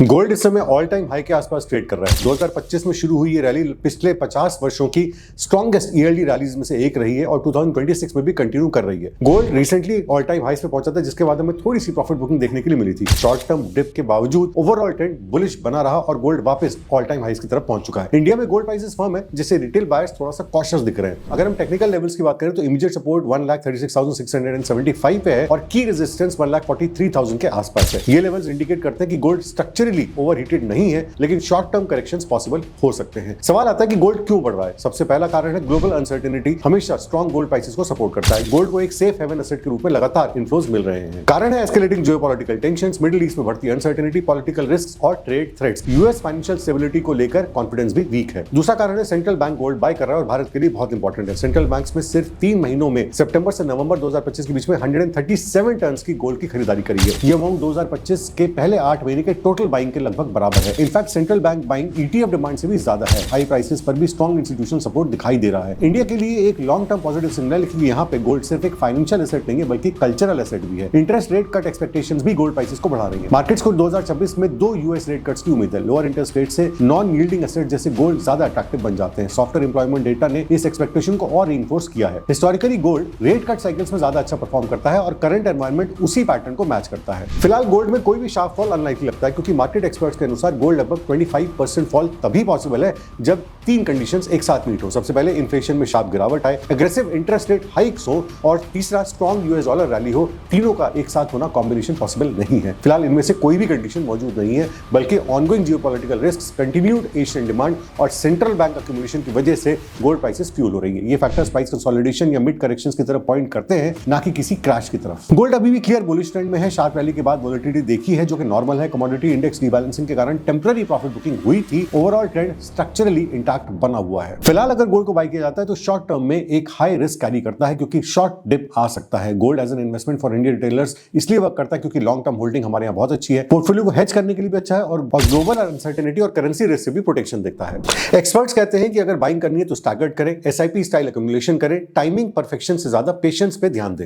Gold इस समय all time high के आसपास ट्रेड कर रहा है। 2025 में शुरू हुई ये रैली पिछले 50 वर्षों की स्ट्रॉन्गेस्ट ईयरली रैलीज में से एक रही है और 2026 में भी कंटिन्यू कर रही है। गोल्ड रिसेंटली ऑल टाइम हाईस पे पहुंचा था, जिसके बाद हमें थोड़ी सी प्रॉफिट बुकिंग देखने के लिए मिली थी। शॉर्ट टर्म डिप के बावजूद ओवरऑल ट्रेंड बुलिश बना रहा और गोल्ड वापस ऑल टाइम हाईस की तरफ पहुंच चुका है। इंडिया में गोल्ड प्राइसेस फर्म है, जिससे रिटेल बायर्स थोड़ा सा कॉशियस दिख रहे हैं। अगर हम टेक्निकल लेवल्स की बात करें तो इमीडिएट सपोर्ट 1,36,675 पे है और की रेजिस्टेंस 1,43,000 के आसपास है। ये लेवल्स इंडिकेट करते हैं कि गोल्ड स्ट्रक्चरली ओवरहीटेड नहीं है, लेकिन शॉर्ट टर्म करेक्शंस पॉसिबल हो सकते हैं। सवाल आता है कि गोल्ड क्यों बढ़ रहा है। सबसे पहला कारण है ग्लोबल अनसर्टेनिटी हमेशा स्ट्रॉन्ग गोल्ड प्राइसेस को सपोर्ट करता है। गोल्ड को एक सेफ हेवन एसेट के रूप में लगातार इनफ्लोज मिल रहे हैं। कारण है escalating geopolitical tensions, middle east में बढ़ती अनसर्टेनिटी, पॉलिटिकल रिस्क्स और trade threats. US financial stability को लेकर कॉन्फिडेंस भी वीक है। दूसरा कारण है सेंट्रल बैंक गोल्ड बाय कर रहा है और भारत के लिए बहुत इंपॉर्टेंट है। सेंट्रल बैंक्स में सिर्फ 3 महीनों में सितंबर से नवंबर 2025 के बीच में 137 टन की गोल्ड की खरीदारी करी है। ये अमाउंट 2025 के पहले 8 महीने के टोटल बाइंग के लगभग बराबर है। In fact central bank buying ETF demand से भी ज्यादा है। हाई प्राइसेस पर भी स्ट्रॉन्ग इंस्टीट्यूशनल सपोर्ट दिखाई दे रहा है। इंडिया के लिए एक लॉन्ग टर्म पॉजिटिव सिग्नल है कि यहाँ पे गोल्ड सिर्फ एक फाइनेंशियल एसेट नहीं है, बल्कि कल्चरल एसेट भी है। इंटरेस्ट रेट कट एक्सपेक्टेशंस भी गोल्ड प्राइसेस को बढ़ा रही है। मार्केट्स को 2026 में 2 यूएस रेट कट्स की उम्मीद है। लोअर इंटरेस्ट रेट से नॉन यील्डिंग एसेट जैसे गोल्ड ज्यादा अट्रैक्टिव बन जाते हैं। सॉफ्टवेयर एम्प्लॉयमेंट डेटा ने इस एक्सपेक्टेशन को और रीइंफोर्स किया है। Historically gold rate cut cycles में ज्यादा अच्छा परफॉर्म करता है और करंट एनवायरनमेंट उसी पैटर्न को मैच करता है। फिलहाल गोल्ड में कोई भी शार्प फॉल अनलाइकली लगता है, क्योंकि मार्केट एक्सपर्ट्स के अनुसार गोल्ड लगभग 25% फॉल तभी पॉसिबल है जब 3 कंडीशंस एक साथ मीट हो। सबसे पहले इन्फ्लेशन में शार्प गिरावट आए, एग्रेसिव इंटरेस्ट रेट हाइक्स हो और तीसरा स्ट्रॉन्ग यूएस डॉलर रैली हो। तीनों का एक साथ होना कॉम्बिनेशन पॉसिबल नहीं है। फिलहाल इनमें से कोई भी कंडीशन मौजूद नहीं है, बल्कि ongoing geopolitical risks, continued Asian demand और सेंट्रल बैंक एक्यूमुलेशन की वजह से गोल्ड प्राइसेस फ्यूल हो रही है। ये फैक्टर्स प्राइस कंसोलिडेशन या मिड करेक्शंस की तरफ पॉइंट करते हैं, ना कि किसी क्रैश की तरफ। गोल्ड अभी भी क्लियर बुलिश ट्रेंड में है। शार्प रैली के बाद वोलेटिलिटी देखी है, जो कि नॉर्मल है। कमोडिटी इंडेक्स रीबैलेंसिंग के कारण टेंपरेरी प्रॉफिट बुकिंग हुई थी। ओवरऑल ट्रेंड स्ट्रक्चरली इंटैक्ट बना हुआ है। फिलहाल अगर गोल्ड को बाय किया जाता है तो शॉर्ट टर्म में एक हाई रिस्क कैरी करता है, क्योंकि शॉर्ट डिप आ सकता है। Gold as an investment for Indian retailers इसलिए वर्क करता है क्योंकि लॉन्ग टर्म होल्डिंग हमारे यहाँ बहुत अच्छी है, पोर्टफोलियो को हेज करने के लिए भी अच्छा है और ग्लोबल अनसर्टेनिटी और करेंसी रिस्क से भी प्रोटेक्शन देता है। एक्सपर्ट्स कहते हैं कि अगर बाइंग करनी है तो स्टैगर्ड करें, एसआईपी स्टाइल एक्यूमुलेशन करें, टाइमिंग परफेक्शन से ज्यादा पेशेंस पे ध्यान दें।